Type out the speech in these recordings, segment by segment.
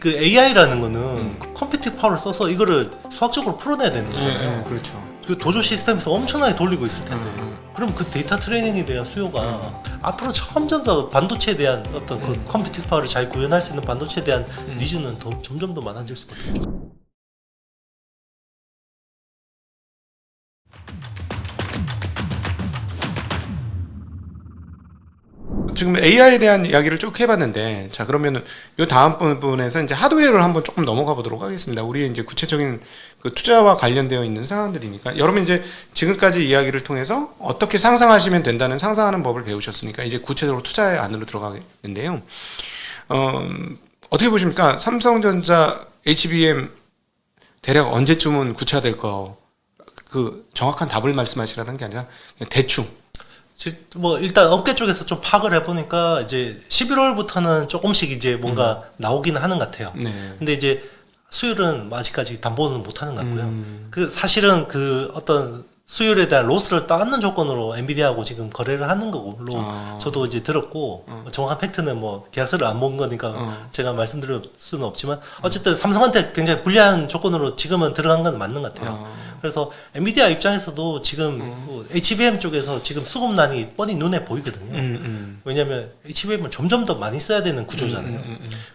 그 AI라는 거는 컴퓨팅 파워를 써서 이거를 수학적으로 풀어내야 되는 거잖아요. 그렇죠. 그 도조 시스템에서 엄청나게 돌리고 있을 텐데 그럼 그 데이터 트레이닝에 대한 수요가 앞으로 점점 더 반도체에 대한 어떤 그 컴퓨팅 파워를 잘 구현할 수 있는 반도체에 대한 니즈는 점점 더 많아질 수밖에 없죠. 지금 AI에 대한 이야기를 쭉 해봤는데, 자 그러면은 요 다음 부분에서 이제 하드웨어를 한번 조금 넘어가 보도록 하겠습니다. 우리 이제 구체적인 그 투자와 관련되어 있는 사항들이니까 여러분 이제 지금까지 이야기를 통해서 어떻게 상상하시면 된다는 상상하는 법을 배우셨으니까 이제 구체적으로 투자의 안으로 들어가겠는데요. 어떻게 보십니까? 삼성전자 HBM 대략 언제쯤은 구체화될 거? 그 정확한 답을 말씀하시라는 게 아니라 그냥 대충. 뭐 일단 업계 쪽에서 좀 파악을 해보니까 이제 11월부터는 조금씩 이제 뭔가 나오기는 하는 것 같아요. 네. 근데 이제 수율은 아직까지 담보는 못하는 것 같고요. 그 사실은 그 어떤 수율에 대한 로스를 따는 조건으로 엔비디아하고 지금 거래를 하는 걸로 저도 이제 들었고 정확한 팩트는 뭐 계약서를 안 본 거니까 제가 말씀드릴 수는 없지만 어쨌든 삼성한테 굉장히 불리한 조건으로 지금은 들어간 건 맞는 것 같아요. 그래서 엔비디아 입장에서도 지금 뭐 HBM 쪽에서 지금 수급난이 뻔히 눈에 보이거든요. 왜냐하면 HBM을 점점 더 많이 써야 되는 구조잖아요.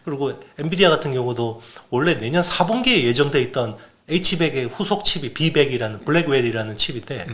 그리고 엔비디아 같은 경우도 원래 내년 4분기에 예정돼 있던 H100의 후속 칩이 B100이라는 블랙웰이라는 칩인데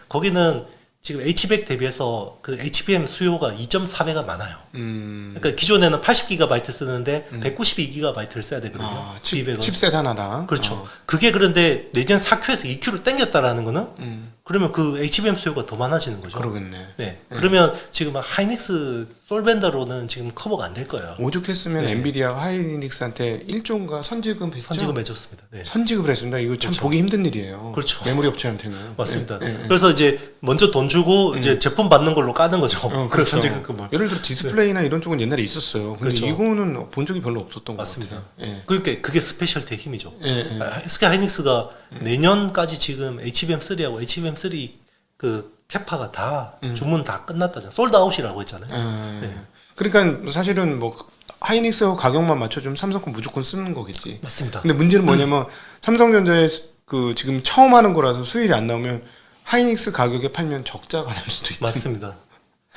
거기는 지금 H100 대비해서 그 HBM 수요가 2.4배가 많아요. 그러니까 기존에는 80GB 쓰는데 192GB를 써야 되거든요. 칩셋 하나당. 그렇죠. 그게 그런데 내년 4Q에서 2Q로 땡겼다라는 거는 그러면 그 HBM 수요가 더 많아지는 거죠. 그러겠네. 네. 그러면 지금 하이닉스 솔벤더로는 지금 커버가 안 될 거예요. 오죽했으면 엔비디아 하이닉스한테 1조인가 선지금 했죠? 선지금 해줬습니다. 네. 선지급을 했습니다. 이거 참 보기 힘든 일이에요. 그렇죠. 메모리 업체한테는. 맞습니다. 그래서 이제 먼저 돈 주고 이제 제품 받는 걸로 까는 거죠. 그 그렇죠. 선지급금을. 예를 들어 디스플레이나 이런 쪽은 옛날에 있었어요. 근데 그렇죠. 이거는 본 적이 별로 없었던 맞습니다. 것 같아요. 그러니까 그게 스페셜티의 힘이죠. SK 하이닉스가 내년까지 지금 HBM3하고 HBM3 그 캐파가 다 주문 다 끝났다잖아요. 솔드아웃이라고 했잖아요. 네. 그러니까 사실은 뭐 하이닉스 가격만 맞춰주면 삼성 거 무조건 쓰는 거겠지. 맞습니다. 근데 문제는 뭐냐면 삼성전자에 그 지금 처음 하는 거라서 수율이 안 나오면 하이닉스 가격에 팔면 적자가 날 수도 있다. 맞습니다.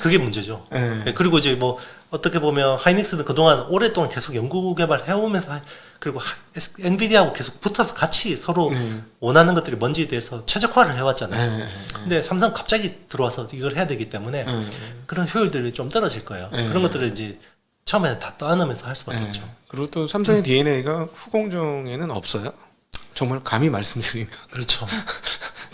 그게 문제죠. 네, 그리고 이제 뭐 어떻게 보면 하이닉스는 그동안 오랫동안 계속 연구 개발 해오면서 그리고 엔비디아하고 계속 붙어서 같이 서로 원하는 것들이 뭔지에 대해서 최적화를 해왔잖아요. 근데 삼성 갑자기 들어와서 이걸 해야 되기 때문에 그런 효율들이 좀 떨어질 거예요. 그런 것들을 이제 처음에는 다 떠안으면서 할 수밖에 없죠. 그리고 또 삼성의 DNA가 후공정에는 없어요. 정말 감히 말씀드리면. 그렇죠.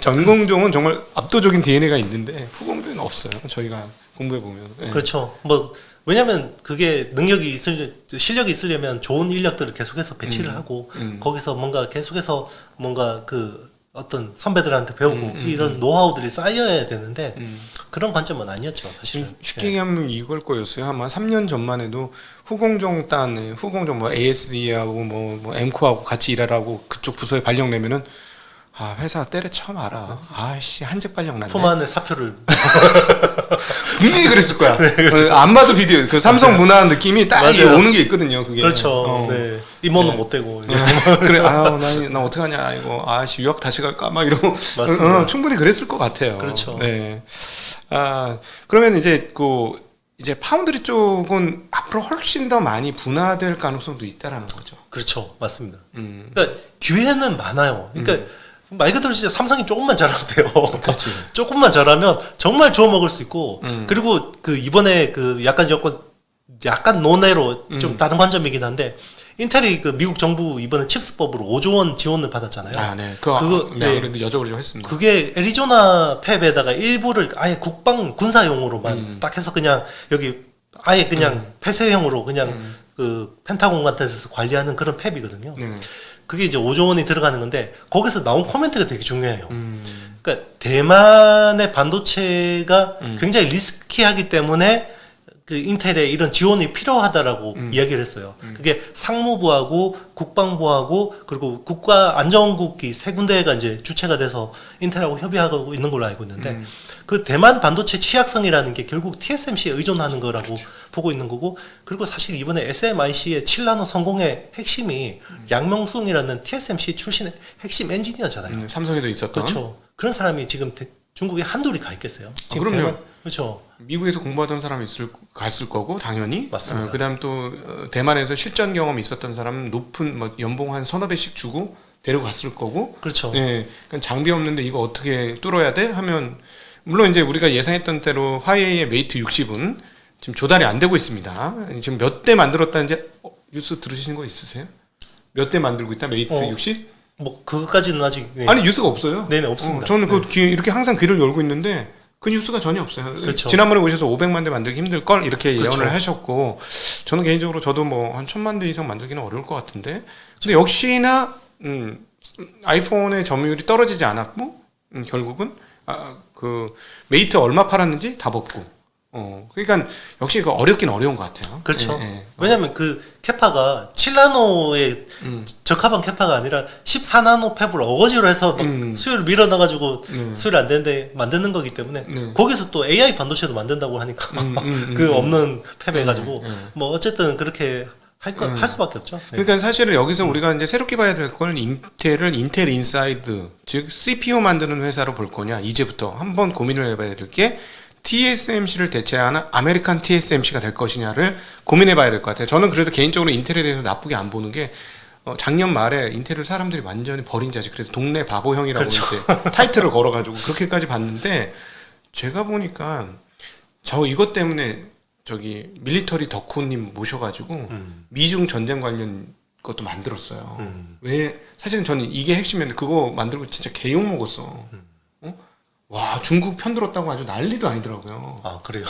전공정은 정말 압도적인 DNA가 있는데 후공정은 없어요. 저희가 공부해 보면. 그렇죠. 뭐 왜냐하면 그게 실력이 있으려면 좋은 인력들을 계속해서 배치를 하고 거기서 뭔가 계속해서 뭔가 그 어떤 선배들한테 배우고 이런 노하우들이 쌓여야 되는데 그런 관점은 아니었죠 사실은. 쉽게 얘기하면 이걸 거였어요. 아마 3년 전만 해도 후공정 후공정 뭐 ASE하고 뭐 엠코하고 같이 일하라고 그쪽 부서에 발령 내면은 회사 때려쳐 마라. 아씨 한직 발령 났네. 품 안에 사표를 분명히 그랬을 거야. 네, 그렇죠. 안 봐도 비디오 그 삼성 문화 느낌이 딱 오는 게 있거든요. 그게. 그렇죠. 네. 임원은 못 되고 이제. 그래. 나 어떡하냐 이거. 유학 다시 갈까 막 이러고. 충분히 그랬을 것 같아요. 그렇죠. 네. 그러면 이제 이제 파운드리 쪽은 앞으로 훨씬 더 많이 분화될 가능성도 있다라는 거죠. 그렇죠. 맞습니다. 그러니까 기회는 많아요. 그러니까 말 그대로 진짜 삼성이 조금만 잘하면 돼요. 그렇지. 조금만 잘하면 정말 주워 먹을 수 있고 그리고 그 이번에 그 약간 논외로 좀 다른 관점이긴 한데 인텔이 그 미국 정부 이번에 칩스법으로 5조 원 지원을 받았잖아요. 네. 네. 여쭤보려고 했습니다. 그게 애리조나 팹에다가 일부를 아예 군사용으로만 딱 해서 그냥 여기 아예 그냥 폐쇄형으로 그냥 그 펜타곤 같은 데서 관리하는 그런 팹이거든요. 그게 이제 5조 원이 들어가는 건데 거기서 나온 코멘트가 되게 중요해요. 그러니까 대만의 반도체가 굉장히 리스키하기 때문에 그 인텔에 이런 지원이 필요하다라고 이야기를 했어요. 그게 상무부하고 국방부하고 그리고 국가안전국이 세 군데가 이제 주체가 돼서 인텔하고 협의하고 있는 걸로 알고 있는데 그 대만 반도체 취약성이라는 게 결국 TSMC에 의존하는 거라고 보고 있는 거고 그리고 사실 이번에 SMIC의 7나노 성공의 핵심이 양명숭이라는 TSMC 출신의 핵심 엔지니어잖아요. 삼성에도 있었던. 그렇죠. 그런 사람이 지금 중국에 한둘이 가 있겠어요? 지금 그럼요. 대만, 그렇죠. 미국에서 공부하던 사람이 갔을 거고 당연히. 맞습니다. 그다음 또 대만에서 실전 경험이 있었던 사람은 높은 뭐 연봉 한 서너 배씩 주고 데려갔을 거고. 그렇죠. 네, 그러니까 장비 없는데 이거 어떻게 뚫어야 돼? 하면 물론 이제 우리가 예상했던 대로 화웨이의 메이트 60은 지금 조달이 안 되고 있습니다. 지금 몇 대 만들었다는지 뉴스 들으시는 거 있으세요? 몇 대 만들고 있다 메이트 60? 뭐 그것까지는 아직 네. 아니 뉴스가 없어요. 네네 없습니다. 저는 이렇게 항상 귀를 열고 있는데 그 뉴스가 전혀 없어요. 그렇죠. 지난번에 오셔서 500만 대 만들기 힘들 걸 이렇게 예언을 그렇죠. 하셨고 저는 개인적으로 저도 뭐 한 1000만 대 이상 만들기는 어려울 것 같은데 근데 역시나 아이폰의 점유율이 떨어지지 않았고 결국은 그 메이트 얼마 팔았는지 다 벗고 그러니까 역시 그 어렵긴 어려운 것 같아요. 그렇죠. 예, 예. 왜냐하면 그 캐파가 7나노의 적합한 캐파가 아니라 14나노 팹을 어거지로 해서 막 수요를 밀어넣어가지고 수요를 안 되는데 만드는 거기 때문에 거기서 또 AI 반도체도 만든다고 하니까 그 없는 팹 해가지고 뭐 어쨌든 그렇게 할 수밖에 없죠. 네. 그러니까 사실은 여기서 우리가 이제 새롭게 봐야 될 건 인텔을 인텔 인사이드 즉 CPU 만드는 회사로 볼 거냐 이제부터 한번 고민을 해봐야 될 게 TSMC를 대체하는 아메리칸 TSMC가 될 것이냐를 고민해봐야 될 것 같아요. 저는 그래도 개인적으로 인텔에 대해서 나쁘게 안 보는 게 작년 말에 인텔을 사람들이 완전히 버린 자식 그래서 동네 바보형이라고 그렇죠. 이제 타이틀을 걸어가지고 그렇게까지 봤는데 제가 보니까 저 이것 때문에 저기 밀리터리 덕후님 모셔가지고 미중 전쟁 관련 것도 만들었어요. 왜 사실은 저는 이게 핵심이었는데 그거 만들고 진짜 개욕 먹었어. 와 중국 편들었다고 아주 난리도 아니더라고요. 아 그래요.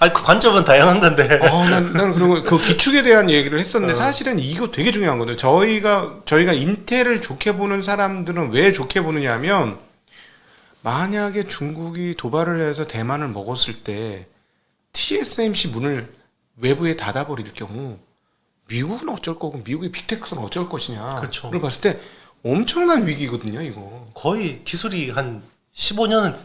아니 그 관점은 다양한 건데. 나는 그리고 그 기축에 대한 얘기를 했었는데 사실은 이거 되게 중요한 거든요. 저희가 인텔을 좋게 보는 사람들은 왜 좋게 보느냐면 만약에 중국이 도발을 해서 대만을 먹었을 때 TSMC 문을 외부에 닫아버릴 경우 미국은 어쩔 거고 미국의 빅테크는 어쩔 것이냐. 그렇죠. 그걸 봤을 때 엄청난 위기거든요. 이거. 거의 기술이 한 15년은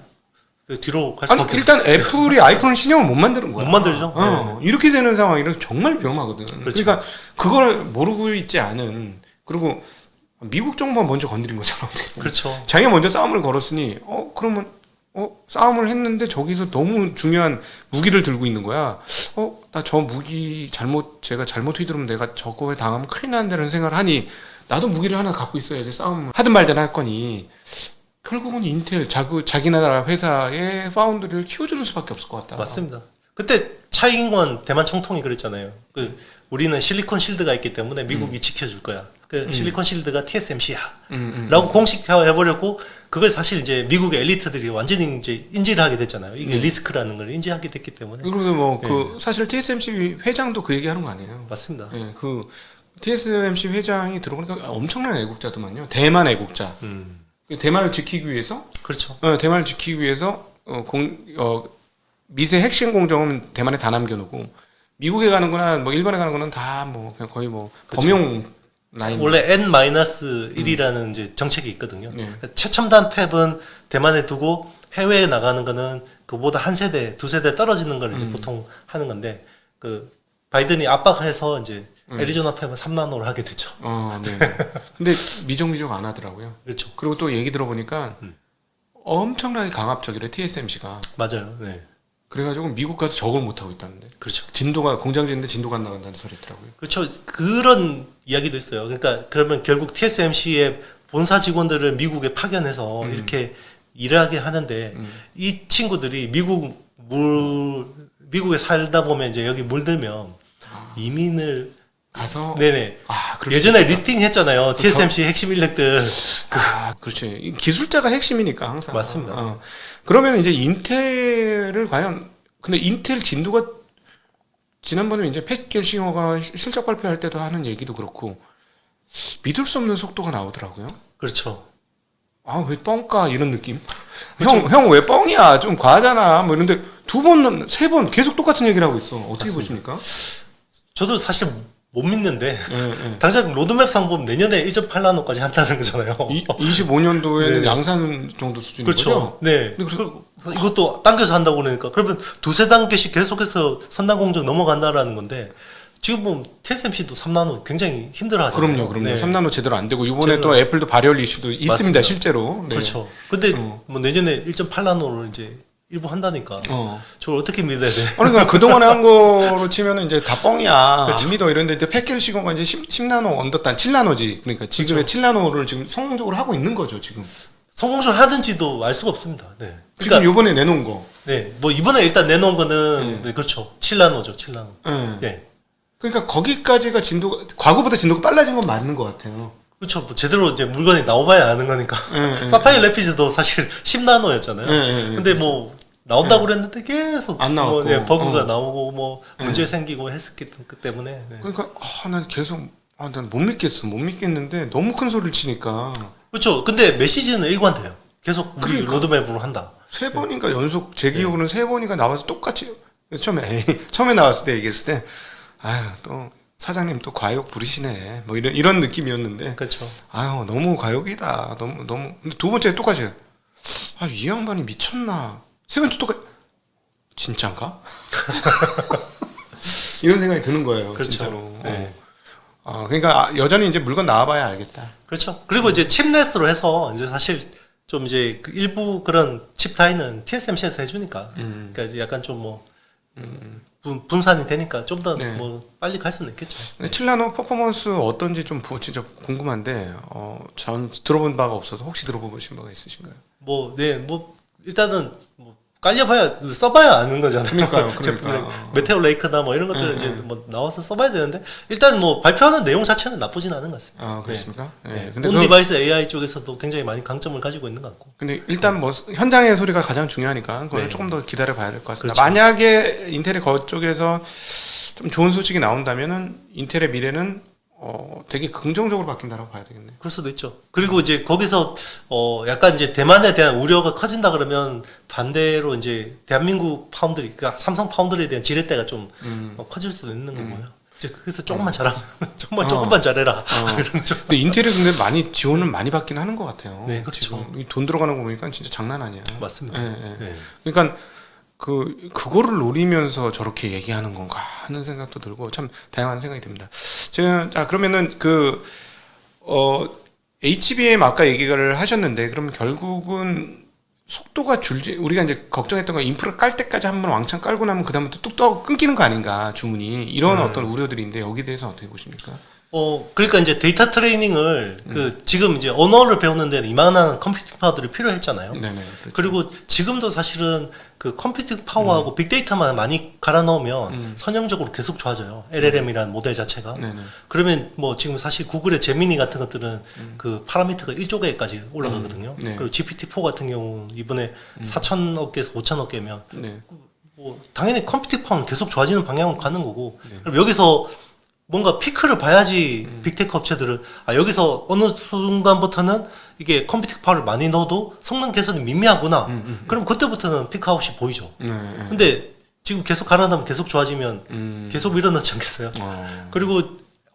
뒤로 갈 수밖에 없어요. 일단 애플이 아이폰 신형을 못 만드는 거야. 못 만들죠. 네. 이렇게 되는 상황이라 정말 위험하거든. 그렇죠. 그러니까 그걸 모르고 있지 않은 그리고 미국 정부가 먼저 건드린 거잖아. 어떻게 보면. 그렇죠. 자기가 먼저 싸움을 걸었으니 그러면 싸움을 했는데 저기서 너무 중요한 무기를 들고 있는 거야. 나 저 무기 제가 잘못 휘두르면 내가 저거에 당하면 큰일 난다는 생각을 하니 나도 무기를 하나 갖고 있어야지 싸움 하든 말든 할 거니 결국은 인텔 자기 나라 회사의 파운드리를 키워주는 수밖에 없을 것 같다. 맞습니다. 그때 차이잉원 대만 총통이 그랬잖아요. 우리는 실리콘 실드가 있기 때문에 미국이 지켜줄 거야. 실리콘 실드가 TSMC야. 라고 공식화해버렸고 그걸 사실 이제 미국의 엘리트들이 완전히 이제 인지를 하게 됐잖아요. 이게 리스크라는 걸 인지하게 됐기 때문에. 그리고 사실 TSMC 회장도 그 얘기하는 거 아니에요? 맞습니다. 예, 그 TSMC 회장이 들어보니까 엄청난 애국자더만요. 대만 애국자. 대만을 지키기 위해서. 그렇죠. 대만을 지키기 위해서 미세 핵심 공정은 대만에 다 남겨놓고 미국에 가는 거나 뭐 일본에 가는 거는 다 뭐 그냥 거의 뭐 그렇죠. 범용 라인. 원래 N-1이라는 이제 정책이 있거든요. 네. 최첨단 팹은 대만에 두고 해외에 나가는 거는 그보다 한 세대, 두 세대 떨어지는 걸 이제 보통 하는 건데 그 바이든이 압박해서 이제 애리조나 팹은 3나노를 하게 됐죠. 네. 근데 미적 안 하더라고요. 그렇죠. 그리고 또 얘기 들어보니까 엄청나게 강압적이래 TSMC가. 맞아요. 네. 그래가지고 미국 가서 적을 못 하고 있다는데. 그렇죠. 공장 짓는데 진도가 안 나간다는 소리 있더라고요. 그렇죠. 그런 이야기도 있어요. 그러니까 그러면 결국 TSMC의 본사 직원들을 미국에 파견해서 이렇게 일하게 하는데 이 친구들이 미국에 살다 보면 이제 여기 물들면 이민을 가서 네네. 그럴 예전에 리스팅 했잖아요. TSMC 핵심 인력들. 그렇지. 기술자가 핵심이니까 항상. 맞습니다. 그러면 이제 인텔을 과연 근데 인텔 진도가 지난번에 이제 팻 gel싱어가 실적 발표할 때도 하는 얘기도 그렇고 믿을 수 없는 속도가 나오더라고요. 그렇죠. 왜 뻥까 이런 느낌? 형 왜 뻥이야? 좀 과하잖아. 뭐 이런데 두 번, 세 번 계속 똑같은 얘기를 하고 있어. 어떻게 맞습니다. 보십니까? 저도 사실 못 믿는데 예. 당장 로드맵상 보면 내년에 1.8나노까지 한다는 거잖아요. 25년도에는 네. 양산 정도 수준인 그렇죠. 거죠? 네. 근데 그리고 이것도 당겨서 한다고 그러니까 그러면 두세 단계씩 계속해서 선단 공정 넘어간다라는 건데 지금 보면 TSMC도 3나노 굉장히 힘들어하잖아요. 그럼요. 네. 3나노 제대로 안 되고 이번에 제대로 또 애플도 발열 이슈도 있습니다. 맞습니다. 실제로. 네. 그렇죠. 근데 뭐 내년에 1.8나노를 이제 일부 한다니까 저걸 어떻게 믿어야 돼? 그러니까 그동안에 한 거로 치면은 이제 다 뻥이야. 그렇죠. 안 믿어 이런데 이제 패키지 시공가 이제 10나노 언더단 7나노지. 그러니까 지금의 그렇죠. 7나노를 지금 성공적으로 하고 있는 거죠, 지금. 성공적으로 하든지도 알 수가 없습니다. 네. 지금 그러니까 요번에 내놓은 거. 네. 뭐 이번에 일단 내놓은 거는 네, 그렇죠. 7나노죠. 7나노. 네. 네. 그러니까 거기까지가 진도가 과거보다 진도가 빨라진 건 맞는 것 같아요. 그렇죠. 뭐 제대로 이제 물건이 나와봐야 아는 거니까. 사파이어 레피즈도 사실 10나노였잖아요. 근데 뭐 나온다고 그랬는데 계속 안 나왔고. 뭐, 네, 버그가 나오고 뭐 문제 생기고 했었기 때문에. 네. 그러니까 난 계속 난 못 믿겠어. 못 믿겠는데 너무 큰 소리를 치니까 그렇죠. 근데 메시지는 일관돼요. 계속 우리 그러니까. 로드맵으로 한다. 세 번인가 연속 제 기억으로는 세 번인가 나와서 똑같이 처음에 나왔을 때 얘기했을 때 또 사장님 또 과욕 부리시네 뭐 이런 느낌이었는데 그렇죠. 너무 과욕이다 너무 근데 두 번째 똑같이 이 양반이 미쳤나 세 번째 똑같이 진짠가 이런 생각이 드는 거예요. 그렇죠. 진짜로. 네. 그러니까 여전히 이제 물건 나와봐야 알겠다. 그렇죠. 그리고 이제 칩레스로 해서 이제 사실 좀 이제 그 일부 그런 칩 타이는 TSMC에서 해주니까 그러니까 이제 약간 좀 뭐 분산이 되니까 좀 더 뭐 빨리 갈 수는 있겠죠. 근데 7나노 퍼포먼스 어떤지 좀 진짜 궁금한데 전 들어본 바가 없어서 혹시 들어보신 바가 있으신가요? 뭐 일단은 뭐 깔려봐야 써봐야 아는 거잖아요. 그러니까요. 제품을 메테오 레이크나 뭐 이런 것들을 이제 뭐 나와서 써봐야 되는데 일단 뭐 발표하는 내용 자체는 나쁘진 않은 것 같습니다. 그렇습니까? 네. 근데 온 디바이스 AI 쪽에서도 굉장히 많이 강점을 가지고 있는 것 같고. 근데 일단 뭐 현장의 소리가 가장 중요하니까 그걸 조금 더 기다려 봐야 될 것 같습니다. 그렇죠. 만약에 인텔의 그쪽에서 좀 좋은 소식이 나온다면은 인텔의 미래는 되게 긍정적으로 바뀐다라고 봐야 되겠네요. 그럴 수도 있죠. 그리고 이제 거기서 약간 이제 대만에 대한 우려가 커진다 그러면 반대로 이제 대한민국 파운드리, 그러니까 삼성 파운드리에 대한 지렛대가 좀 커질 수도 있는 거고요. 이제 그래서 조금만 잘하면 조금만 잘해라. 이런 좀. 근데 인텔이 근데 많이 지원을 많이 받긴 하는 것 같아요. 네, 그렇죠. 지금 돈 들어가는 거 보니까 진짜 장난 아니야. 맞습니다. 네. 그러니까 그거를 노리면서 저렇게 얘기하는 건가 하는 생각도 들고 참 다양한 생각이 듭니다. 그러면은 HBM 아까 얘기를 하셨는데 그러면 결국은 속도가 줄지 우리가 이제 걱정했던 건 인프라 깔 때까지 한번 왕창 깔고 나면 그다음부터 뚝 끊기는 거 아닌가 주문이 이런 어떤 우려들인데 여기 대해서 어떻게 보십니까? 그러니까 이제 데이터 트레이닝을 지금 이제 언어를 배우는 데는 이만한 컴퓨팅 파워들이 필요했잖아요. 네네. 그렇죠. 그리고 지금도 사실은 그 컴퓨팅 파워하고 빅데이터만 많이 갈아 넣으면 선형적으로 계속 좋아져요. LLM이라는 모델 자체가. 네네. 그러면 뭐 지금 사실 구글의 제미니 같은 것들은 그 파라미터가 1조 개까지 올라가거든요. 네. 그리고 GPT-4 같은 경우 이번에 4천억 개에서 5천억 개면 네. 뭐 당연히 컴퓨팅 파워는 계속 좋아지는 방향으로 가는 거고 그럼 여기서 뭔가 피크를 봐야지 빅테크 업체들은 여기서 어느 순간부터는 이게 컴퓨팅 파워를 많이 넣어도 성능 개선이 미미하구나. 그럼 그때부터는 피크아웃이 보이죠. 근데 지금 계속 갈아넣으면 계속 좋아지면 계속 밀어넣지 않겠어요? 그리고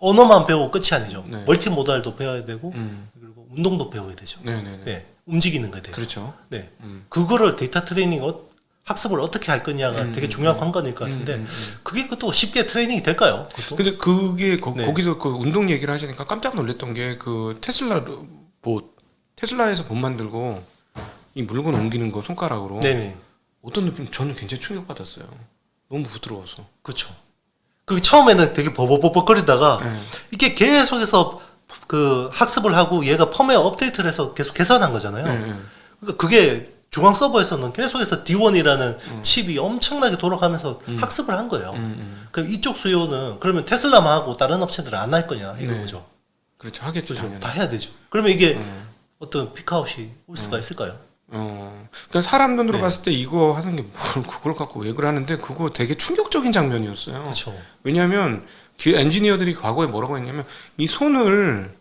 언어만 배우고 끝이 아니죠. 네. 멀티모달도 배워야 되고 그리고 운동도 배워야 되죠. 네네네. 네, 움직이는 거에 대해서. 그렇죠. 네, 그거를 데이터 트레이닝 학습을 어떻게 할 거냐가 되게 중요한 관건일 것 같은데 그게 또 쉽게 트레이닝이 될까요? 그것도? 근데 그게 네. 거기서 그 운동 얘기를 하시니까 깜짝 놀랐던 게 그 테슬라에서 봇 만들고 이 물건 옮기는 거 손가락으로 네네. 어떤 느낌 저는 굉장히 충격받았어요. 너무 부드러워서. 그렇죠. 그 처음에는 되게 버벅버벅거리다가 네. 이게 계속해서 그 학습을 하고 얘가 펌웨어 업데이트를 해서 계속 개선한 거잖아요. 네. 그러니까 그게 중앙 서버에서는 계속해서 D1이라는 칩이 엄청나게 돌아가면서 학습을 한 거예요. 그럼 이쪽 수요는 그러면 테슬라만 하고 다른 업체들은 안 할 거냐 이런 네. 거죠. 그렇죠. 하겠죠. 당연히. 다 해야 되죠. 그러면 이게 어떤 피크아웃이 올 수가 있을까요? 그러니까 사람 눈으로 네. 봤을 때 이거 하는 게 뭘 그걸 갖고 왜 그래 하는데 그거 되게 충격적인 장면이었어요. 그렇죠. 왜냐하면 엔지니어들이 과거에 뭐라고 했냐면 이 손을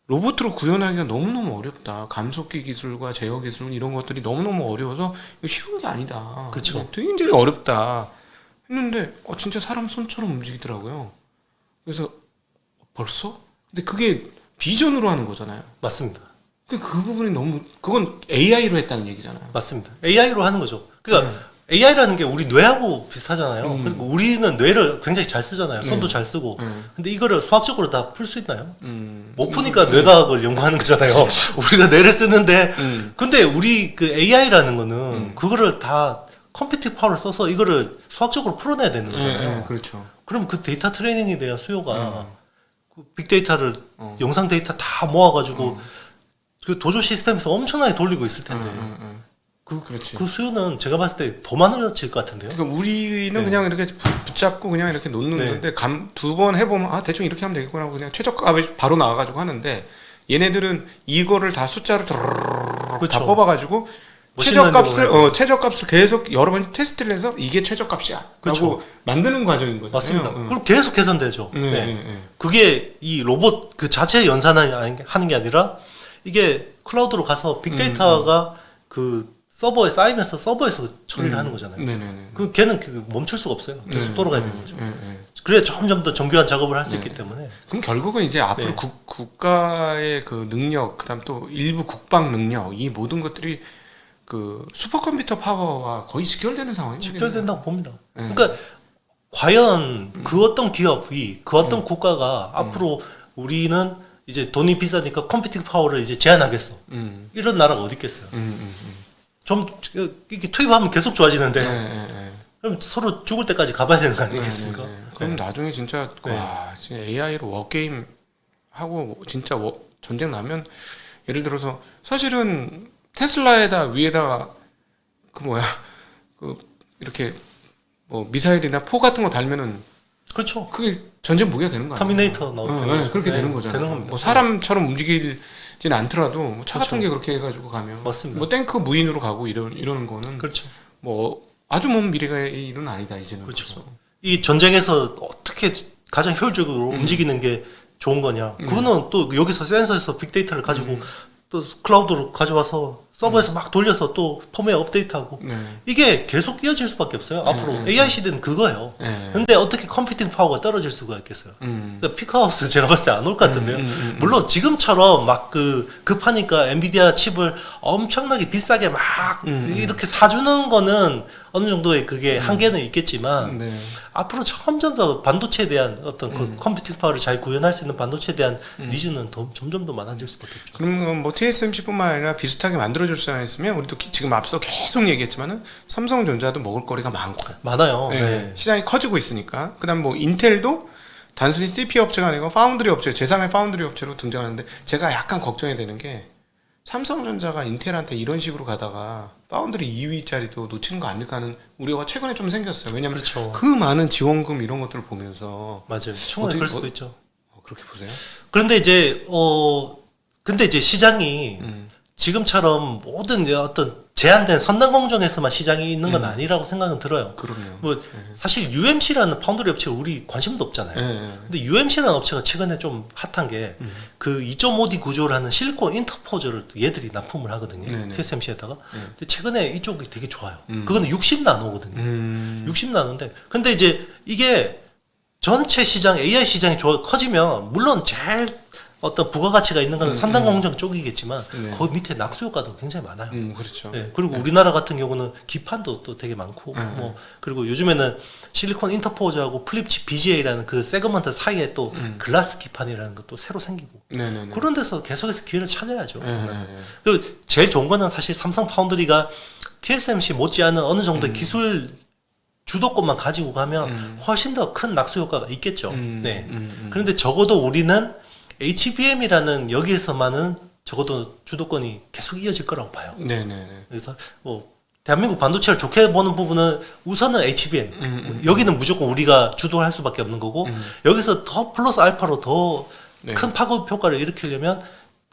로봇으로 구현하기가 너무너무 어렵다. 감속기 기술과 제어 기술 이런 것들이 너무너무 어려워서 이거 쉬운 게 아니다. 그쵸. 굉장히 어렵다 했는데 진짜 사람 손처럼 움직이더라고요. 그래서 벌써? 근데 그게 비전으로 하는 거잖아요. 맞습니다. 그 부분이 너무 그건 AI로 했다는 얘기잖아요. 맞습니다. AI로 하는 거죠. 그러니까 AI라는 게 우리 뇌하고 비슷하잖아요. 그리고 우리는 뇌를 굉장히 잘 쓰잖아요. 손도 잘 쓰고. 근데 이거를 수학적으로 다 풀 수 있나요? 못 푸니까 뇌과학을 연구하는 거잖아요. 우리가 뇌를 쓰는데 근데 우리 그 AI라는 거는 그거를 다 컴퓨팅 파워를 써서 이거를 수학적으로 풀어내야 되는 거잖아요. 그렇죠. 그럼 그 데이터 트레이닝에 대한 수요가 그 빅데이터를 영상 데이터 다 모아가지고 그 도조 시스템에서 엄청나게 돌리고 있을 텐데 그렇지. 그 수요는 제가 봤을 때 더 많아질 것 같은데요. 그러니까 우리는 네. 그냥 이렇게 붙잡고 그냥 이렇게 놓는 네. 건데 두 번 해보면 대충 이렇게 하면 되겠구나 하고 그냥 최저값이 바로 나와가지고 하는데 얘네들은 이거를 다 숫자로 다 그렇죠. 뽑아가지고 최저값을 계속 여러 번 테스트를 해서 이게 최저값이야 그렇죠. 라고 만드는 과정인 거잖아요. 맞습니다. 그리고 계속 개선되죠. 네. 네. 네. 그게 이 로봇 그 자체 연산하는 게 아니라 이게 클라우드로 가서 빅데이터가 그 서버에 쌓이면서 서버에서 처리를 하는 거잖아요. 네네네. 그 걔는 멈출 수가 없어요. 계속 돌아가야 되는 거죠. 네. 그래야 점점 더 정교한 작업을 할 수 있기 때문에. 그럼 결국은 이제 앞으로 네. 국가의 그 능력, 그다음 또 일부 국방 능력, 이 모든 것들이 그 슈퍼컴퓨터 파워와 거의 직결되는 상황이에요. 직결된다고 봅니다. 그러니까 과연 그 어떤 기업이 그 어떤 국가가 앞으로 우리는 이제 돈이 비싸니까 컴퓨팅 파워를 이제 제한하겠어. 이런 나라가 어디 있겠어요. 좀 이렇게 투입하면 계속 좋아지는데 그럼 서로 죽을 때까지 가봐야 되는 거 아니겠습니까? 그럼 나중에 진짜 네. 와 진짜 AI로 워게임 하고 진짜 전쟁 나면 예를 들어서 사실은 테슬라에다 위에다가 그 이렇게 뭐 미사일이나 포 같은 거 달면은 그렇죠. 그게 전쟁 무기가 되는 거 아니에요? 터미네이터 나올 때 그렇게 되는 거잖아요. 되는 겁니다. 뭐 사람처럼 움직이지는 않더라도 뭐 차 같은 게 그렇게 해가지고 가면 맞습니다. 뭐 탱크 무인으로 가고 이러는 거는 그렇죠. 뭐 아주 먼 미래의 일은 아니다 이제는. 그렇죠. 벌써. 이 전쟁에서 어떻게 가장 효율적으로 움직이는 게 좋은 거냐. 그거는 또 여기서 센서에서 빅데이터를 가지고 또 클라우드로 가져와서 서버에서 막 돌려서 또 펌웨어 업데이트하고 이게 계속 이어질 수밖에 없어요. 앞으로 AI 시대는 그거예요. 근데 어떻게 컴퓨팅 파워가 떨어질 수가 있겠어요. 그러니까 피크하우스 제가 봤을 때 안 올 것 같은데요. 물론 지금처럼 막 급하니까 엔비디아 칩을 엄청나게 비싸게 막 이렇게 사주는 거는 어느 정도의 그게 한계는 있겠지만 앞으로 점점 더 반도체에 대한 어떤 그 컴퓨팅 파워를 잘 구현할 수 있는 반도체에 대한 니즈는 점점 더 많아질 수밖에 없죠. 그럼 뭐 TSMC뿐만 아니라 비슷하게 만들어줄 수 있으면 우리도 지금 앞서 계속 얘기했지만은 삼성전자도 먹을 거리가 많아요. 네. 시장이 커지고 있으니까. 그다음 뭐 인텔도 단순히 CPU 업체가 아니고 파운드리 업체, 제3의 파운드리 업체로 등장하는데 제가 약간 걱정이 되는 게 삼성전자가 인텔한테 이런 식으로 가다가 파운드리 2위짜리도 놓치는 거 아닐까 하는 우려가 최근에 좀 생겼어요. 왜냐면 그렇죠. 그 많은 지원금 이런 것들을 보면서 맞아요. 충분히 그럴 수도 있죠. 그렇게 보세요? 그런데 이제 근데 이제 시장이 지금처럼 모든 어떤 제한된 선단 공정에서만 시장이 있는 건 아니라고 생각은 들어요. 그럼요. 뭐 사실 UMC라는 파운드리 업체 우리 관심도 없잖아요. 근데 UMC라는 업체가 최근에 좀 핫한 게 그 2.5D 구조를 하는 실리콘 인터포저를 얘들이 납품을 하거든요. TSMC에다가. 근데 최근에 이쪽이 되게 좋아요. 그거는 60나노거든요. 60나노인데 근데 이제 이게 전체 시장 AI 시장이 커지면 물론 제일 어떤 부가가치가 있는 건 산단 공정 쪽이겠지만 그 밑에 낙수 효과도 굉장히 많아요. 그렇죠. 네, 그리고 우리나라 같은 경우는 기판도 또 되게 많고 뭐 그리고 요즘에는 실리콘 인터포저하고 플립칩 BGA라는 그 세그먼트 사이에 또 글라스 기판이라는 것도 새로 생기고 그런 데서 계속해서 기회를 찾아야죠. 그리고 제일 좋은 거는 사실 삼성 파운드리가 TSMC 못지않은 어느 정도의 기술 주도권만 가지고 가면 훨씬 더 큰 낙수 효과가 있겠죠. 네. 그런데 적어도 우리는 HBM이라는 여기에서만은 적어도 주도권이 계속 이어질 거라고 봐요. 그래서 뭐 대한민국 반도체를 좋게 보는 부분은 우선은 HBM. 여기는 무조건 우리가 주도할 수밖에 없는 거고 여기서 더 플러스 알파로 더 큰 파급 효과를 일으키려면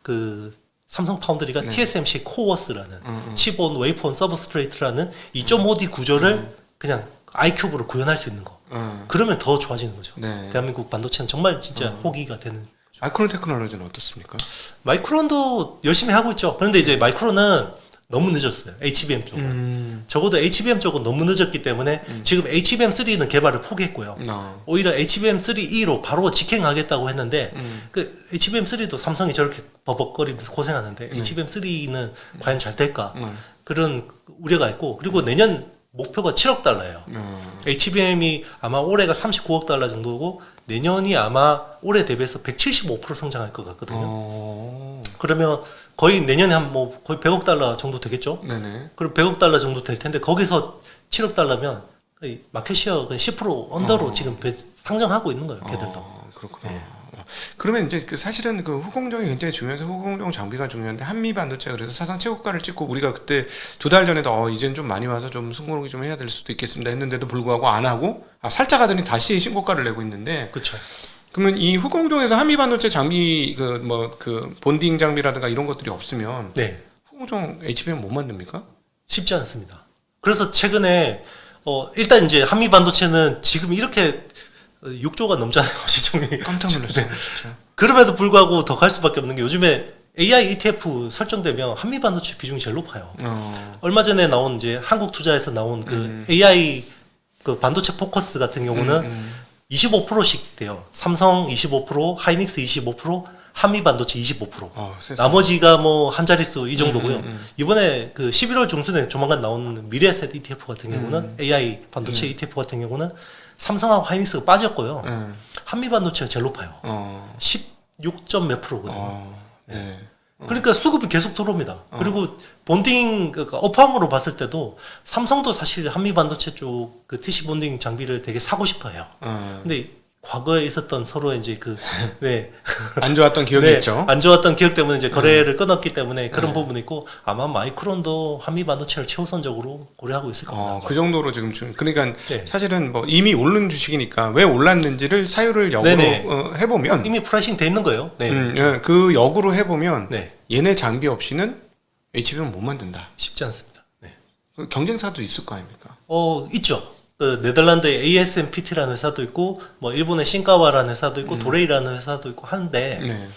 그 삼성 파운드리가 TSMC 코어스라는 칩온 웨이폰 서브스트레이트라는 2.5D 구조를 그냥 아이큐브로 구현할 수 있는 거. 그러면 더 좋아지는 거죠. 대한민국 반도체는 정말 진짜 호기가 되는. 마이크론 테크놀로지는 어떻습니까? 마이크론도 열심히 하고 있죠. 그런데 이제 마이크론은 너무 늦었어요. HBM 쪽은. 적어도 HBM 쪽은 너무 늦었기 때문에 지금 HBM3는 개발을 포기했고요. 오히려 HBM3E로 바로 직행하겠다고 했는데 그 HBM3도 삼성이 저렇게 버벅거리면서 고생하는데 HBM3는 과연 잘 될까? 그런 우려가 있고 그리고 내년 목표가 7억 달러예요. HBM이 아마 올해가 39억 달러 정도고 내년이 아마 올해 대비해서 175% 성장할 것 같거든요. 그러면 거의 내년에 한 뭐 거의 100억 달러 정도 되겠죠? 네네. 그럼 100억 달러 정도 될 텐데 거기서 7억 달러면 거의 마켓 시어 10% 언더로 지금 상정하고 있는 거예요. 걔들도. 그렇구나. 네. 그러면 이제 사실은 그 후공정이 굉장히 중요해서 후공정 장비가 중요한데 한미 반도체 그래서 사상 최고가를 찍고 우리가 그때 2달 전에도 이젠 좀 많이 와서 좀 승부르기 좀 해야 될 수도 있겠습니다 했는데도 불구하고 안 하고 살짝 하더니 다시 신고가를 내고 있는데 그렇죠. 그러면 이 후공정에서 한미 반도체 장비 본딩 장비라든가 이런 것들이 없으면 네. 후공정 HBM 못 만듭니까? 쉽지 않습니다. 그래서 최근에 일단 이제 한미 반도체는 지금 이렇게 6조가 넘잖아요. 시총이. 깜짝 놀랐어요. 진짜. 그럼에도 불구하고 더 갈 수밖에 없는 게 요즘에 AI ETF 설정되면 한미 반도체 비중이 제일 높아요. 얼마 전에 나온 이제 한국 투자에서 나온 그 AI 그 반도체 포커스 같은 경우는 25%씩 돼요. 삼성 25%, 하이닉스 25%, 한미 반도체 25%. 나머지가 뭐 한 자릿수 이 정도고요. 이번에 그 11월 중순에 조만간 나온 미래에셋 ETF 같은 경우는 AI 반도체 ETF 같은 경우는 삼성하고 하이닉스가 빠졌고요. 한미 반도체가 제일 높아요. 16점 몇 프로거든요. 네. 그러니까 수급이 계속 들어옵니다. 그리고 본딩 그러니까 업황으로 봤을 때도 삼성도 사실 한미 반도체 쪽 그 TC 본딩 장비를 되게 사고 싶어해요. 근데 과거에 있었던 서로의 이제 안 좋았던 기억이 있죠. 안 좋았던 기억 때문에 이제 거래를 끊었기 때문에 그런 부분이 있고 아마 마이크론도 한미 반도체를 최우선적으로 고려하고 있을 겁니다. 그 정도로 지금 그러니까 사실은 뭐 이미 오른 주식이니까 왜 올랐는지를 사유를 역으로 해보면 이미 프라이싱 돼 있는 거예요. 그 역으로 해보면 얘네 장비 없이는 HBM 못 만든다. 쉽지 않습니다. 경쟁사도 있을 거 아닙니까? 있죠. 그 네덜란드의 ASMPT라는 회사도 있고 뭐 일본의 신카와라는 회사도 있고 도레이라는 회사도 있고 하는데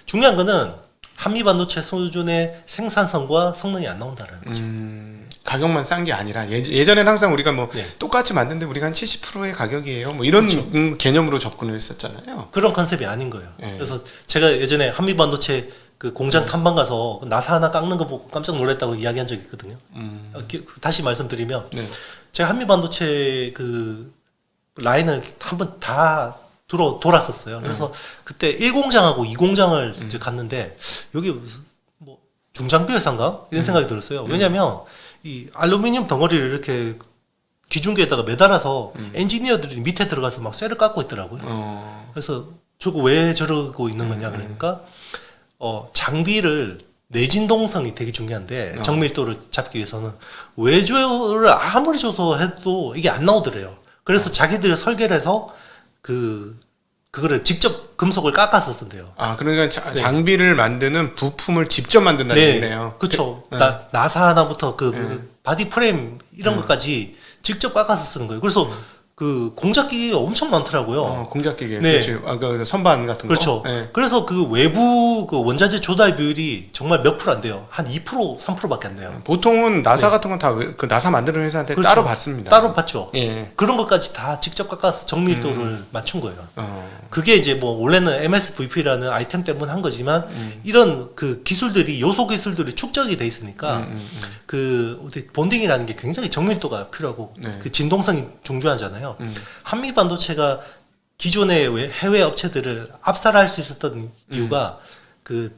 중요한 거는 한미 반도체 수준의 생산성과 성능이 안 나온다는 거죠. 가격만 싼 게 아니라 예전에는 항상 우리가 뭐 똑같이 만드는데 우리가 한 70%의 가격이에요. 뭐 이런 개념으로 접근을 했었잖아요. 그런 컨셉이 아닌 거예요. 그래서 제가 예전에 한미 반도체 그 공장 탐방 가서 나사 하나 깎는 거 보고 깜짝 놀랐다고 이야기한 적이 있거든요. 다시 말씀드리면 제가 한미 반도체 그 라인을 한번 다 돌았었어요. 그래서 그때 1공장하고 2공장을 이제 갔는데 여기 뭐 중장비 회사인가 이런 생각이 들었어요. 왜냐하면 이 알루미늄 덩어리를 이렇게 기중기에다가 매달아서 엔지니어들이 밑에 들어가서 막 쇠를 깎고 있더라고요. 그래서 저거 왜 저러고 있는 거냐 그러니까 장비를 내진동성이 되게 중요한데 정밀도를 잡기 위해서는 외주를 아무리 줘서 해도 이게 안 나오더래요. 그래서 자기들이 설계를 해서 그거를 직접 금속을 깎아서 쓴대요. 그러니까 장비를 만드는 부품을 직접 만든다는 얘기네요. 그렇죠. 나사 하나부터 그 바디 프레임 이런 것까지 직접 깎아서 쓰는 거예요. 그래서 그 공작기계가 엄청 많더라고요. 공작기계. 그렇지. 그 선반 같은 거. 그렇죠. 그래서 그 외부 그 원자재 조달 비율이 정말 몇 프로 안 돼요. 한 2%, 3%밖에 안 돼요. 보통은 나사 같은 건 다 그 나사 만드는 회사한테 따로 받습니다. 따로 받죠. 그런 것까지 다 직접 깎아서 정밀도를 맞춘 거예요. 그게 이제 뭐 원래는 MSVP라는 아이템 때문에 한 거지만 이런 그 기술들이 요소 기술들이 축적이 돼 있으니까 그 본딩이라는 게 굉장히 정밀도가 필요하고 그 진동성이 중요하잖아요. 한미 반도체가 기존의 해외 업체들을 압살할 수 있었던 이유가 그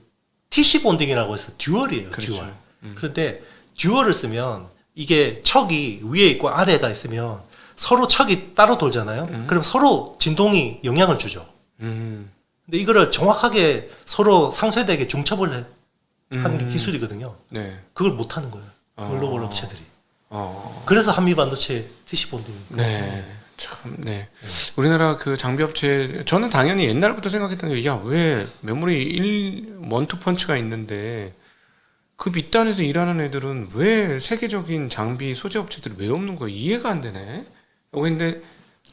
TC 본딩이라고 해서 듀얼이에요. 그렇죠. 듀얼. 그런데 듀얼을 쓰면 이게 척이 위에 있고 아래가 있으면 서로 척이 따로 돌잖아요. 그럼 서로 진동이 영향을 주죠. 근데 이거를 정확하게 서로 상쇄되게 중첩을 하는 게 기술이거든요. 그걸 못 하는 거예요. 글로벌 업체들이. 그래서 한미 반도체 TC 본딩입니다. 우리나라 그 장비업체 저는 당연히 옛날부터 생각했던 게 왜 메모리 원투펀치가 있는데 그 밑단에서 일하는 애들은 왜 세계적인 장비 소재 업체들이 왜 없는 거야? 이해가 안 되네. 근데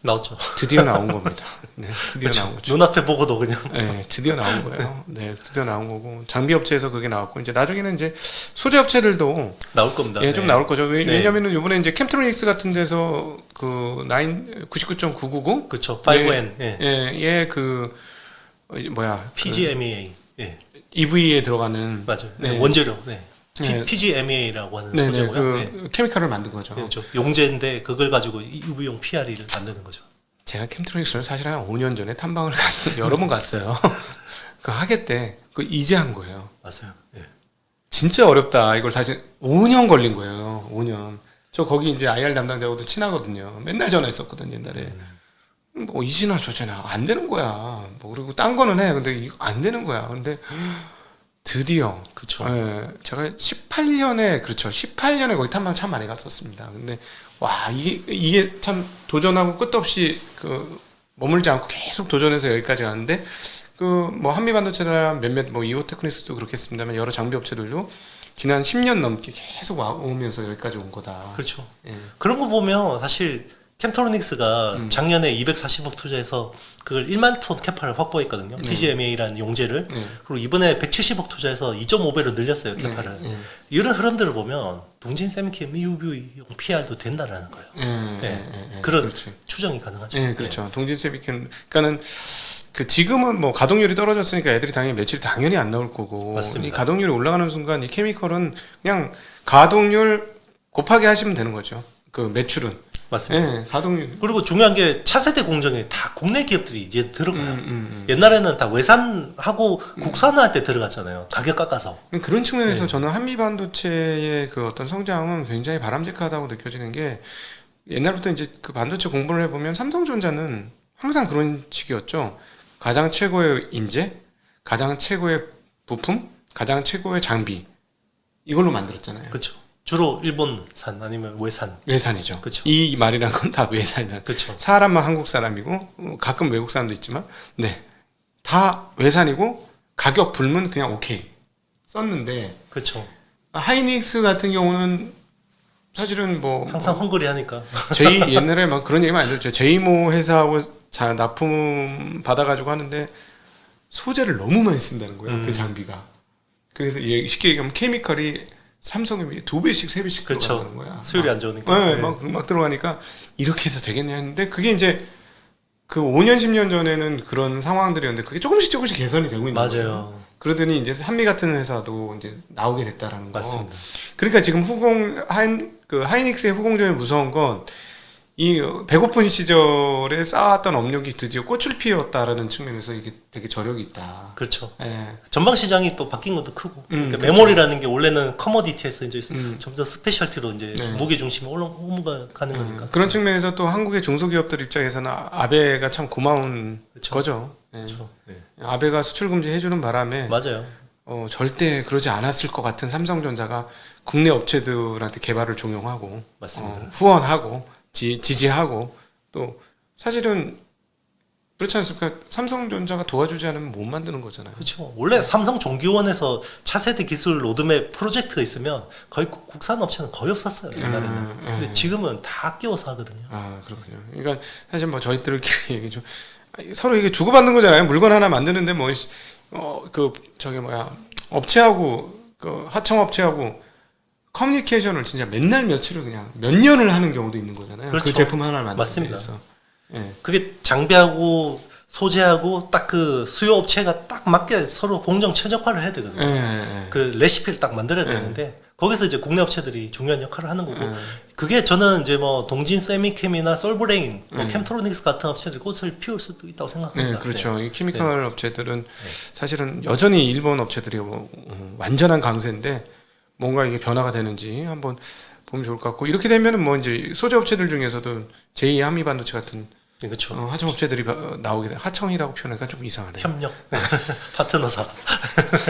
나왔죠. 드디어 나온 겁니다. 네, 드디어 그렇죠. 나온 거죠. 눈앞에 보고도 그냥. 네, 드디어 나온 거예요. 네, 드디어 나온 거고 장비 업체에서 그게 나왔고 이제 나중에는 이제 소재 업체들도 나올 겁니다. 예, 좀 네. 나올 거죠. 네. 왜냐면은 이번에 이제 캠트로닉스 같은 데서 그 99.999 그렇죠. 5N. 예, 예. 예, 그 뭐야 PGMEA. 예. EV에 들어가는 맞아요. 네. 원재료. 네. 네. PGMEA라고 하는 네네 소재고요. 그 네. 케미칼을 만든 거죠. 그렇죠. 용제인데 그걸 가지고 UV용 PRE를 만드는 거죠. 제가 캠트로닉스를 사실 한 5년 전에 탐방을 여러 번 갔어요. 그 하계 때 그 이제 한 거예요. 맞아요. 예. 진짜 어렵다. 이걸 다시 5년 걸린 거예요. 5년. 저 거기 이제 IR 담당자하고도 친하거든요. 맨날 전화했었거든 옛날에. 뭐 이지나 저지나 안 되는 거야. 뭐 그리고 딴 거는 해. 근데 이거 안 되는 거야. 근데 드디어 그렇죠. 예, 제가 18년에 그렇죠. 18년에 거기 탐방 참 많이 갔었습니다. 근데 와 이게 참 도전하고 끝없이 그 머물지 않고 계속 도전해서 여기까지 가는데 그 뭐 한미반도체나 몇몇 뭐 이오테크닉스도 그렇겠습니다만 여러 장비 업체들도 지난 10년 넘게 계속 오면서 여기까지 온 거다. 그렇죠. 예. 그런 거 보면 사실 캠트로닉스가 작년에 240억 투자해서 그걸 1만 톤 캐파를 확보했거든요. PGMEA라는 용제를. 그리고 이번에 170억 투자해서 2.5배로 늘렸어요, 캐파를. 이런 흐름들을 보면 동진 세미캠 EUV용 PR도 된다라는 거예요. 그런 그렇지. 추정이 가능하죠. 네, 그렇죠. 동진 세미캠 그러니까는 그 지금은 뭐 가동률이 떨어졌으니까 애들이 당연히 매출이 당연히 안 나올 거고 맞습니다. 이 가동률이 올라가는 순간 이 케미컬은 그냥 가동률 곱하기 하시면 되는 거죠. 그 매출은. 맞습니다. 네, 가동률. 그리고 중요한 게 차세대 공정에 다 국내 기업들이 이제 들어가요. 옛날에는 다 외산하고 국산화할 때 들어갔잖아요. 가격 깎아서. 그런 측면에서 저는 한미 반도체의 그 어떤 성장은 굉장히 바람직하다고 느껴지는 게 옛날부터 이제 그 반도체 공부를 해보면 삼성전자는 항상 그런 식이었죠. 가장 최고의 인재, 가장 최고의 부품, 가장 최고의 장비 이걸로 만들었잖아요. 그렇죠. 주로 일본산 아니면 외산. 외산이죠. 그쵸. 이 말이란 건 다 외산이란. 그렇죠. 사람만 한국 사람이고 가끔 외국 사람도 있지만, 네, 다 외산이고 가격 불문 그냥 오케이 썼는데 그렇죠. 하이닉스 같은 경우는 사실은 뭐 항상 헝그리 하니까. 옛날에 막 그런 얘기 많이 들었죠. 제이모 회사하고 납품 받아가지고 하는데 소재를 너무 많이 쓴다는 거예요. 그 장비가. 그래서 쉽게 얘기하면 케미컬이 삼성이 2배씩 3배씩 그렇죠. 들어가는 거야. 수율이 안 좋으니까. 네, 막 들어가니까 이렇게 해서 되겠냐 했는데 그게 이제 그 5년 10년 전에는 그런 상황들이었는데 그게 조금씩 개선이 되고 있는 거예요. 맞아요. 그러더니 이제 한미 같은 회사도 이제 나오게 됐다라는 거. 맞습니다. 그러니까 지금 하이닉스의 후공정이 무서운 건 이 배고픈 시절에 쌓았던 업력이 드디어 꽃을 피웠다라는 측면에서 이게 되게 저력이 있다. 그렇죠. 예. 전방 시장이 또 바뀐 것도 크고. 그러니까 그렇죠. 메모리라는 게 원래는 커머디티에서 이제 점점 스페셜티로 이제 네. 무게 중심이 올라가는 거니까. 그런 측면에서 또 한국의 중소기업들 입장에서는 아베가 참 고마운 그렇죠. 거죠. 예. 그렇죠. 네. 아베가 수출 금지 해주는 바람에 맞아요. 절대 그러지 않았을 것 같은 삼성전자가 국내 업체들한테 개발을 종용하고 맞습니다. 후원하고 지지하고 또 사실은 그렇지 않습니까? 삼성전자가 도와주지 않으면 못 만드는 거잖아요. 그렇죠. 원래 삼성 종기원에서 차세대 기술 로드맵 프로젝트가 있으면 거의 국산 업체는 거의 없었어요. 옛날에는. 근데 지금은 다 끼워서 하거든요. 아 그렇군요. 그러니까 사실 뭐 저희들끼리 얘기 좀 서로 이게 주고받는 거잖아요. 물건 하나 만드는데 뭐 그 저기 뭐야 업체하고 그 하청 업체하고 커뮤니케이션을 진짜 맨날 며칠을 그냥 몇 년을 하는 경우도 있는 거잖아요. 그렇죠. 그 제품 하나를 만들기 맞습니다. 위해서. 예. 그게 장비하고 소재하고 딱 그 수요 업체가 딱 맞게 서로 공정 최적화를 해야 되거든요. 예. 그 레시피를 딱 만들어야 되는데 거기서 이제 국내 업체들이 중요한 역할을 하는 거고 그게 저는 이제 뭐 동진 세미캠이나 솔브레인, 뭐 캠트로닉스 같은 업체들 꽃을 피울 수도 있다고 생각합니다. 네, 그렇죠. 이 케미컬 업체들은 사실은 여전히 일본 업체들이 완전한 강세인데 뭔가 이게 변화가 되는지 한번 보면 좋을 것 같고 이렇게 되면은 뭐 이제 소재 업체들 중에서도 제2 한미반도체 같은 네, 그렇죠. 하청 업체들이 나오게 돼. 하청이라고 표현하니까 좀 이상하네요. 협력 파트너사.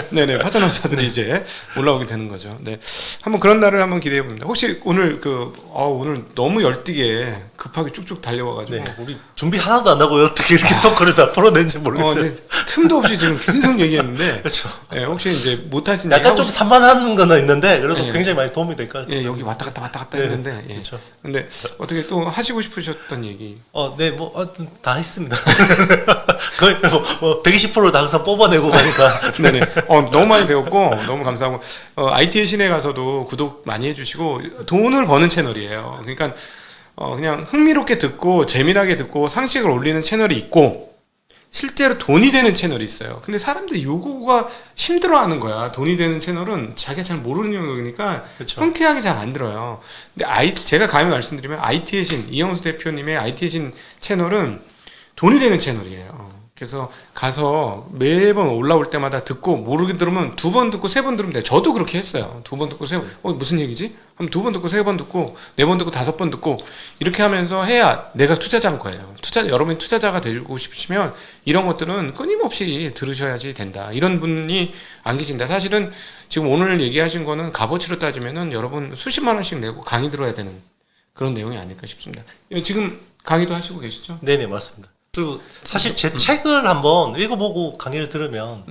네네 파트너사들이 이제 올라오게 되는 거죠. 네, 한번 그런 날을 한번 기대해 봅니다. 혹시 오늘 오늘 너무 열띠게 급하게 쭉쭉 달려와가지고 네, 우리 준비 하나도 안 하고 어떻게 이렇게 토크를 다 풀어낸지 모르겠어요. 네, 틈도 없이 지금 계속 얘기했는데 그렇죠. 네, 혹시 이제 못하신 약간 좀 산만한 거는 있는데 그래도 네. 굉장히 많이 도움이 될 것 같아요. 예, 여기 왔다 갔다 네, 했는데 예. 그렇죠. 근데 어떻게 또 하시고 싶으셨던 얘기 네, 뭐 다 했습니다. 거의 뭐 120%다 항상 뽑아내고 가니까. 네네. 너무 많이 배웠고 너무 감사하고 IT의 신에 가서도 구독 많이 해주시고 돈을 버는 채널이에요. 그러니까 그냥 흥미롭게 듣고 재미나게 듣고 상식을 올리는 채널이 있고 실제로 돈이 되는 채널이 있어요. 근데 사람들이 요거가 힘들어하는 거야. 돈이 되는 채널은 자기가 잘 모르는 영역이니까 그쵸. 흔쾌하게 잘 안 들어요. 근데 제가 감히 말씀드리면 IT의 신 이영수 대표님의 IT의 신 채널은 돈이 되는 채널이에요. 그래서 가서 매번 올라올 때마다 듣고 모르게 들으면 2번 듣고 3번 들으면 돼. 저도 그렇게 했어요. 2번 듣고 3번 무슨 얘기지? 하면 2번 듣고 3번 듣고 4번 듣고 5번 듣고 이렇게 하면서 해야 내가 투자자인 거예요. 여러분이 투자자가 되고 싶으시면 이런 것들은 끊임없이 들으셔야지 된다. 이런 분이 안 계신다. 사실은 지금 오늘 얘기하신 거는 값어치로 따지면은 여러분 수십만 원씩 내고 강의 들어야 되는 그런 내용이 아닐까 싶습니다. 지금 강의도 하시고 계시죠? 네네, 맞습니다. 그리고 사실 제 책을 한번 읽어보고 강의를 들으면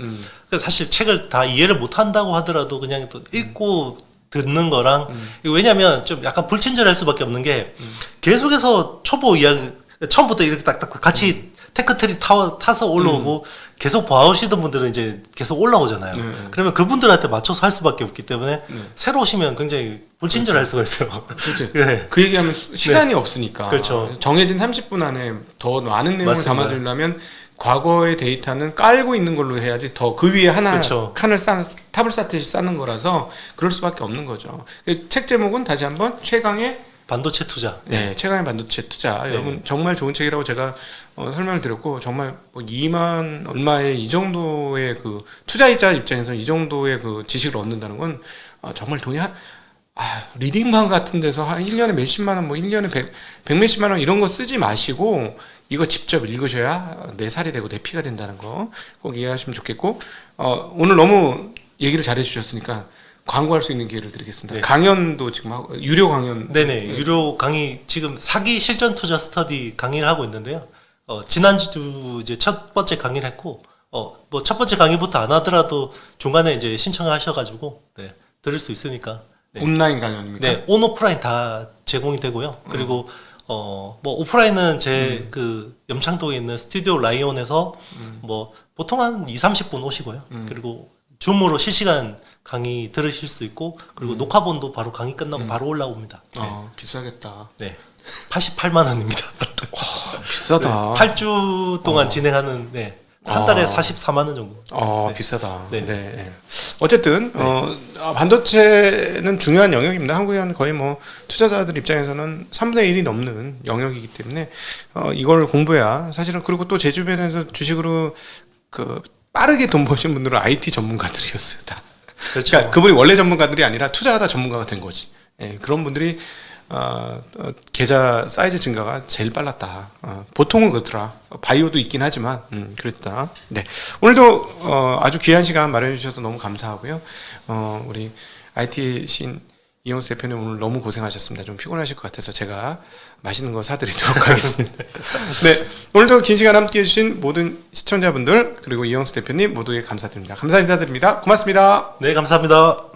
사실 책을 다 이해를 못한다고 하더라도 그냥 또 읽고 듣는 거랑 왜냐면 좀 약간 불친절할 수밖에 없는 게 계속해서 초보 이야기 처음부터 이렇게 딱딱 같이 테크트리 타서 올라오고 계속 봐오시던 분들은 이제 계속 올라오잖아요. 그러면 그분들한테 맞춰서 할 수밖에 없기 때문에 새로 오시면 굉장히 불친절할 수가 있어요. 그렇죠. 네. 그 얘기하면 시간이 없으니까. 그렇죠. 정해진 30분 안에 더 많은 내용을 맞습니다. 담아주려면 과거의 데이터는 깔고 있는 걸로 해야지 더 그 위에 하나 그렇죠. 탑을 쌓듯이 쌓는 거라서 그럴 수밖에 없는 거죠. 책 제목은 다시 한번 최강의 반도체 투자. 네, 최강의 반도체 투자. 네. 여러분 정말 좋은 책이라고 제가 설명을 드렸고 정말 뭐 2만 얼마의 이 정도의 그 투자이자 입장에서 이 정도의 그 지식을 얻는다는 건 정말 돈이 리딩방 같은 데서 한 1년에 몇십만 원, 뭐 1년에 100 몇십만 원 이런 거 쓰지 마시고 이거 직접 읽으셔야 내 살이 되고 내 피가 된다는 거 꼭 이해하시면 좋겠고 오늘 너무 얘기를 잘해 주셨으니까 광고할 수 있는 기회를 드리겠습니다. 네. 강연도 지금 하고 유료 강연. 네네. 유료 강의 지금 사기 실전 투자 스터디 강의를 하고 있는데요. 지난주 이제 첫 번째 강의를 했고 뭐 첫 번째 강의부터 안 하더라도 중간에 이제 신청하셔가지고 네, 들을 수 있으니까. 네. 온라인 강연입니까? 네, 온 오프라인 다 제공이 되고요. 그리고 뭐 오프라인은 제 그 염창동에 있는 스튜디오 라이온에서 뭐 보통 한 2-30분 오시고요. 그리고 줌으로 실시간 강의 들으실 수 있고 그리고 녹화본도 바로 강의 끝나고 바로 올라옵니다. 네. 비싸겠다. 네. 88만 원입니다. 비싸다. 네, 8주 동안 진행하는 한 달에 44만 원 정도. 네. 비싸다. 네. 네. 어쨌든 반도체는 중요한 영역입니다. 한국에 거의 뭐 투자자들 입장에서는 3분의 1이 넘는 영역이기 때문에 이걸 공부해야 사실은 그리고 또 제 주변에서 주식으로 그 빠르게 돈 버신 분들은 IT 전문가들이었어요. 다. 그렇죠. 그러니까 그분이 원래 전문가들이 아니라 투자하다 전문가가 된 거지. 예, 그런 분들이 계좌 사이즈 증가가 제일 빨랐다. 보통은 그렇더라. 바이오도 있긴 하지만 그랬다. 네, 오늘도 아주 귀한 시간 마련해 주셔서 너무 감사하고요. 우리 IT 신 이영수 대표님 오늘 너무 고생하셨습니다. 좀 피곤하실 것 같아서 제가 맛있는 거 사드리도록 하겠습니다. 네, 오늘도 긴 시간 함께 해주신 모든 시청자분들 그리고 이영수 대표님 모두에 감사드립니다. 감사 인사드립니다. 고맙습니다. 네, 감사합니다.